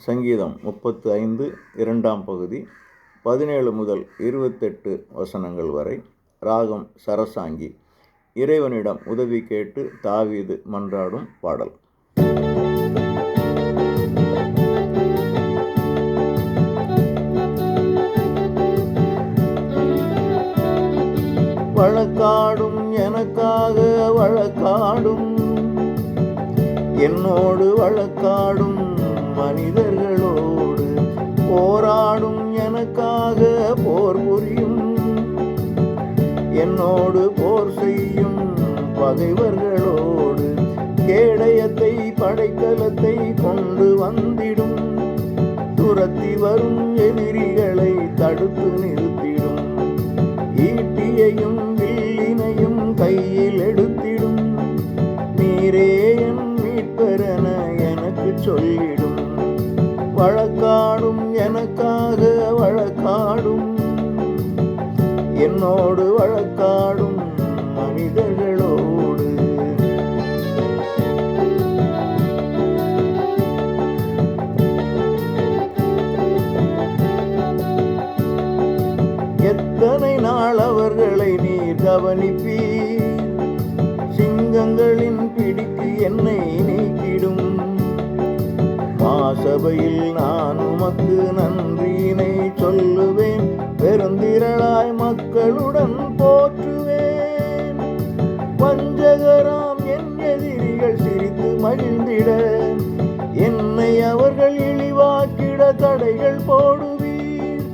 சங்கீதம் 35 2ஆம் பகுதி 17 முதல் 28 வசனங்கள் வரை. ராகம் சரசாங்கி. இறைவனிடம் உதவி கேட்டு தாவீது மன்றாடும் பாடல். வழக்காடும் எனக்காக வழக்காடும், என்னோடு வழக்காடும் மனிதர்களோடு போராடும், எனக்காக போர் புரியும், என்னோடு போர் செய்யும் பகைவர்களோடு கேடயத்தை படைக்கலத்தை கொண்டு வந்திடும், துரத்தி வரும் எதிரிகளை தடுத்து நிறுத்திடும், ஈட்டியையும் வில்லினையும் கையில் எடுத்திடும், நீரே என் மீட்பரென எனக்கு சொல்லிடும், வழக்காடும் எனக்காக வழக்காடும், என்னோடு வழக்காடும் மனிதர்களோடு. எத்தனை நாள் அவர்களை நீர் கவனிப்பீர், சிங்கங்களின் பிடிக்கு என்னை நீக்கிடும், மாசபையில் நான் உமக்கு நன்றியினை சொல்லுவேன், பெருந்திரளாய் மக்களுடன் போற்றுவேன், வஞ்சகராம் என் எதிரிகள் சிரித்து மகிழ்ந்திட, என்னை அவர்கள் இழிவாக்கிட தடைகள் போடுவீர்,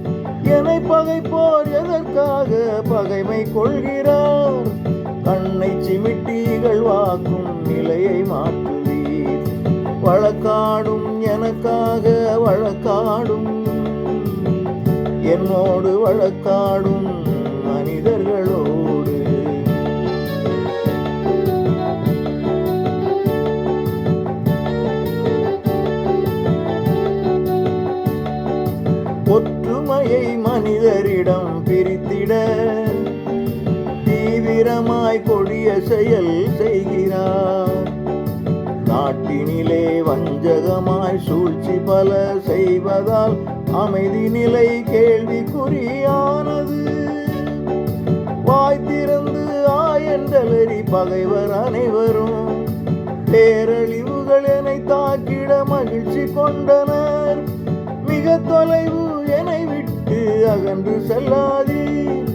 என்னை பகைப்போர் எதற்காக பகைமை கொள்கிறார், கண்ணை சிமிட்டிகள் வாக்கும் நிலையை மாற்றுவீர், வழக்காடும் எனக்காக வழக்காடும், என்னோடு வழக்காடும் மனிதர்களோடு. ஒற்றுமையை மனிதரிடம் பிரித்திட தீவிரமாய் கொடிய செயல் செய்கிறார், நாட்டினிலே வஞ்சகமாய் சூழ்ச்சி பல செய்வதால் அமைதி நிலை கேள்விக்குறியானது, வாய் திறந்து ஆயண்டலறி பகைவர் அனைவரும் பேரழிவுகள் என்னை தாக்கிட மகிழ்ச்சி கொண்டனர், மிக தொலைவு என்னை விட்டு அகன்று செல்லாதீர்,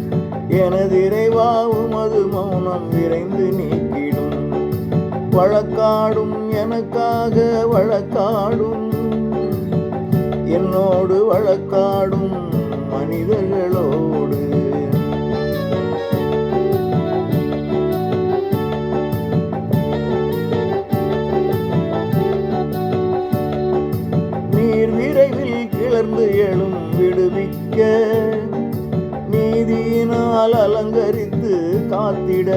எனது இறைவா உமது மௌனம் விரைந்து நீக்கிடும், வழக்காடும் எனக்காக வழக்காடும், என்னோடு வழக்காடும் மனிதர்களோடு. நீர் விரைவில் கிளர்ந்து எழும் விடுவிக்க, நீதியினால் அலங்கரித்து காத்திட,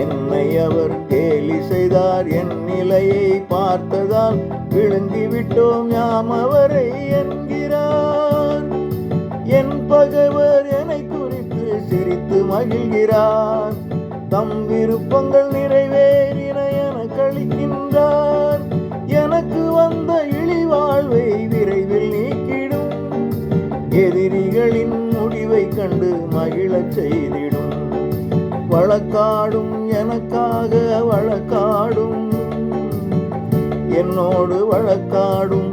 என்னை அவர் கேலி செய்தார், என் நிலையை பார்த்ததால் விழுங்கிவிட்டோம் யாம் அவரை என்கிறார், என் பகைவர் என்னை குறித்து சிரித்து மகிழ்கிறார், தம் விருப்பங்கள் நிறைவேறின என கழிக்கின்றார், எனக்கு வந்த இழிவாழ்வை விரைவில் நீக்கிடும், எதிரிகளின் முடிவை கண்டு மகிழச் செய்திடும், வழக்காடும் எனக்காக வழக்காடும், என்னோடு வழக்காடும்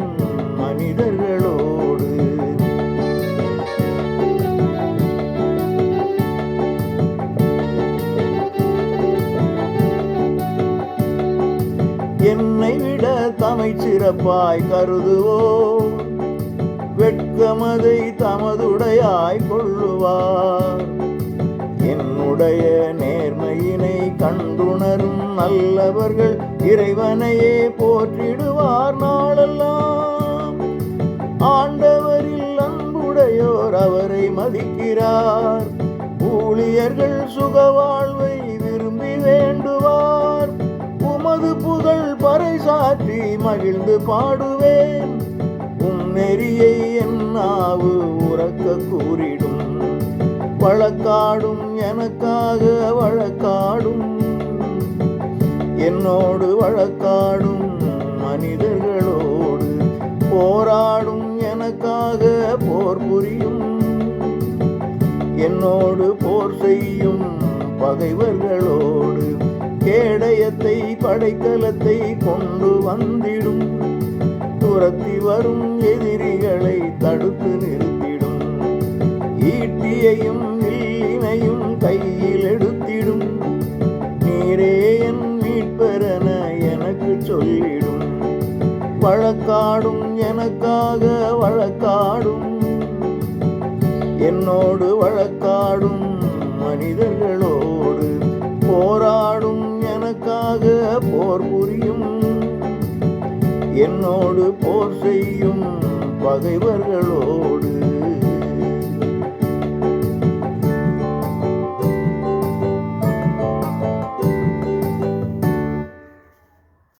மனிதர்களோடு. என்னை விட தமை சிறப்பாய் கருதுவோர் வெட்கமதை தமதுடையாய் கொள்ளுவார், என்னுடைய நேர்மையினை கண்டுணரும் நல்லவர்கள் இறைவனையே போற்றிடுவார் நாளெல்லாம், ஆண்டவரில் அன்புடையோர் அவரை மதிக்கிறார், ஊழியர்கள் சுகவாழ்வை விரும்பி வேண்டுவார், உமது புகழ் பறைசாற்றி மகிழ்ந்து பாடுவேன், உம் நெறியை என் நாவு உரக்க கூறிடும், வழக்காடும் எனக்காக வழக்காடும், என்னோடு வழக்காடும் மனிதர்களோடு எனக்காக போர் புரியும். என்னோடு போர் செய்யும் பகைவர்களோடு கேடயத்தை படைக்கலத்தை கொண்டு வந்திடும். துரத்தி வரும் எதிரிகளை தடுத்து நிறுத்திடும். ஈட்டியையும் வில்லினையும் கையில் எடுத்திடும். நீரே என் மீட்பரென எனக்கு சொல்லிடும். வழக்காடும் எனக்காக வழக்காடும். என்னோடு வழக்காடும் மனிதர்களோடு போராடும் எனக்காக போர் புரியும். என்னோடு போர் செய்யும் பகைவர்களோடு